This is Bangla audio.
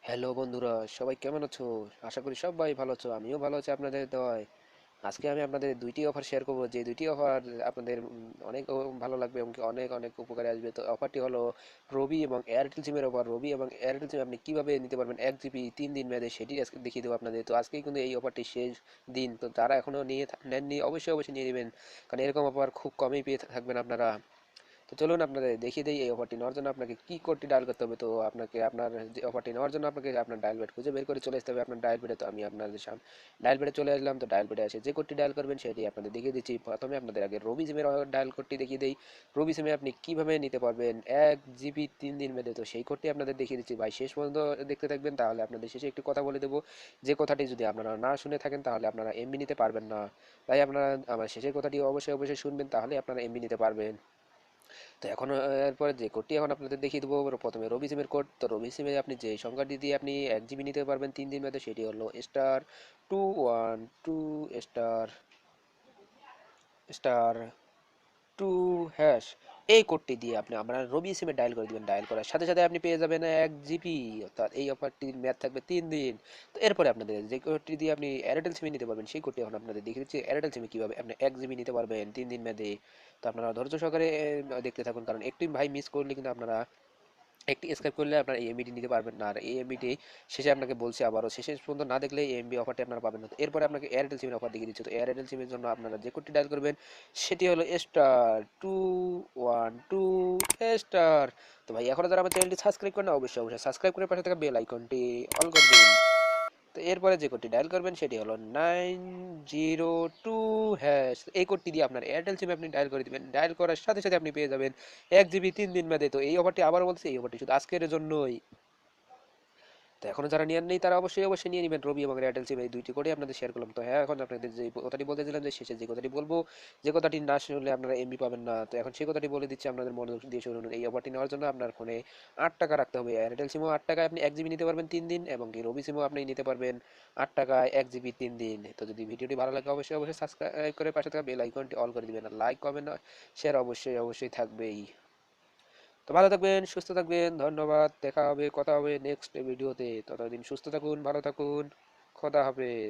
হ্যালো বন্ধুরা, সবাই কেমন আছো? আশা করি সবাই ভালো আছো। আমিও ভালো আছি আপনাদের দয়ায়। আজকে আমি আপনাদের দুইটি অফার শেয়ার করব, যে দুইটি অফার আপনাদের অনেক ভালো লাগবে এবং কি অনেক অনেক উপকারে আসবে। তো অফারটি হলো রবি এবং এয়ারটেল সিমের অফার। রবি এবং এয়ারটেল সিম আপনি কিভাবে নিতে পারবেন 1 জিবি 3 দিন মেয়াদে, সেটি আজকে দেখিয়ে দেবো আপনাদের। তো আজকেই কিন্তু এই অফারটি শেষ দিন। তো যারা এখনো নেননি, অবশ্যই অবশ্যই নিয়ে নেবেন, কারণ এরকম অফার খুব কমই পেয়ে থাকবেন আপনারা। তো চলুন আপনাদের দেখিয়ে দিই এই অফারটি নেওয়ার জন্য আপনাকে কি কোডটি ডায়াল করতে হবে। তো আপনাকে আপনার যে অফারটি নেওয়ার জন্য আপনাকে আপনার ডায়াল প্যাড খুঁজে বের করে চলে আসতে হবে আপনার ডায়াল প্যাডে। তো আমি আপনাদের সামনে ডায়াল প্যাডে চলে আসলাম। তো ডায়াল প্যাডে এসে যে কোডটি ডায়াল করবেন সেটি আপনাদের দেখিয়ে দিচ্ছি। প্রথমে আপনাদের আগে রবি সিমের ডায়াল কোডটি দেখিয়ে দিই। রবি সিমে আপনি কিভাবে নিতে পারবেন 1 জিবি 3 দিন মেয়াদে, তো সেই কোডটি আপনাদের দেখিয়ে দিচ্ছি। ভাই শেষ পর্যন্ত দেখতে থাকবেন, তাহলে আপনাদের শেষে একটি কথা বলে দেবো, যে কথাটি যদি আপনারা না শুনে থাকেন তাহলে আপনারা এমবি নিতে পারবেন না। তাই আপনারা আমার শেষের কথাটি অবশ্যই অবশ্যই শুনবেন, তাহলে আপনারা এমবি নিতে পারবেন। তো এখন এরপরে যে কোডটি এখন আপনাদের দেখিয়ে দেবো। প্রথমে রবি সিমের কোড। তো রবি সিমে আপনি যে সংখ্যাটি দিয়ে আপনি 1 জিবি নিতে পারবেন 3 দিন মধ্যে, সেটি হলো *212* টু হ্যাশ। এই কোডটি দিয়ে আপনি আপনার রবি সিমে ডায়াল করে দিবেন। ডায়াল করার সাথে সাথে আপনি পেয়ে যাবেন 1 জিবি, অর্থাৎ এই অফারটির মেয়াদ থাকবে 3 দিন। তো এরপরে আপনাদের যে কোডটি দিয়ে আপনি এয়ারটেল সিমে নিতে পারবেন, সেই কোডটি এখন আপনাদের দেখিয়ে দিচ্ছি এয়ারটেল সিমে কীভাবে আপনি 1 জিবি নিতে পারবেন 3 দিন মেয়াদে। তো আপনারা ধৈর্য সহকারে দেখতে থাকুন, কারণ একটি ভাই মিস করলে কিন্তু আপনারা একটি স্ক্যাপ করলে আপনার এই এমবিটি নিতে পারবেন না। আর এই এমবিটি শেষে আপনাকে বলছি আবারও, শেষে পর্যন্ত না দেখলে এই এমবি অফারটি আপনারা পাবেন না। তো এরপরে আপনাকে এয়ারটেল সিমের অফার দেখিয়ে দিচ্ছি। তো এয়ারটেল সিমের জন্য আপনারা যে কোডটি ডায়াল করবেন সেটি হলো *212*। তো ভাই এখনো যারা আমার চ্যানেলটি সাবস্ক্রাইব করেন না, অবশ্যই অবশ্যই সাবস্ক্রাইব করে পাশে থাকা বেল আইকনটি অন করে দিন। তো এরপরে যে কোডটি ডায়াল করবেন সেটি হলো 902#। এই কোডটি দিয়ে আপনার এয়ারটেল সিমে আপনি ডায়াল করে দিবেন। ডায়াল করার সাথে সাথে আপনি পেয়ে যাবেন 1 জিবি 3 দিন মেয়াদে। তো এই অফারটি আবার বলছি, এই অফারটি শুধু আজকের জন্যই। তো এখনো যারা নেন নেই তারা অবশ্যই অবশ্যই নিয়ে নেবেন রবি এবং এয়ারটেল সিম, এই দুইটি করে আপনাদের শেয়ার করলাম। তো হ্যাঁ, এখন আপনাদের যে কথাটি বলতেছিলাম, যে শেষে যে কথাটি বলবো, যে কথাটি না শুনলে আপনারা এমবি পাবেন না, তো এখন সেই কথাটি বলে দিচ্ছি, আপনাদের মনোযোগ দিয়ে শুনুন। এই অফারটি নেওয়ার জন্য আপনার ফোনে 8 টাকা রাখতে হবে। এয়ারটেল সিমও 8 টাকায় আপনি 1 জিবি নিতে পারবেন 3 দিন, এবং কি রবি সিমও আপনি নিতে পারবেন 8 টাকায় 1 জিবি 3 দিন। তো যদি ভিডিওটি ভালো লাগে অবশ্যই অবশ্যই সাবস্ক্রাইব করে পাশে থাকা বেল আইকনটি অল করে দিবেন। আর লাইক কমেন্ট শেয়ার অবশ্যই অবশ্যই থাকবেই। তো ভালো থাকবেন, সুস্থ থাকবেন, ধন্যবাদ। দেখা হবে, কথা হবে নেক্সট ভিডিওতে। ততদিন সুস্থ থাকুন, ভালো থাকুন, খোদা হাফেজ।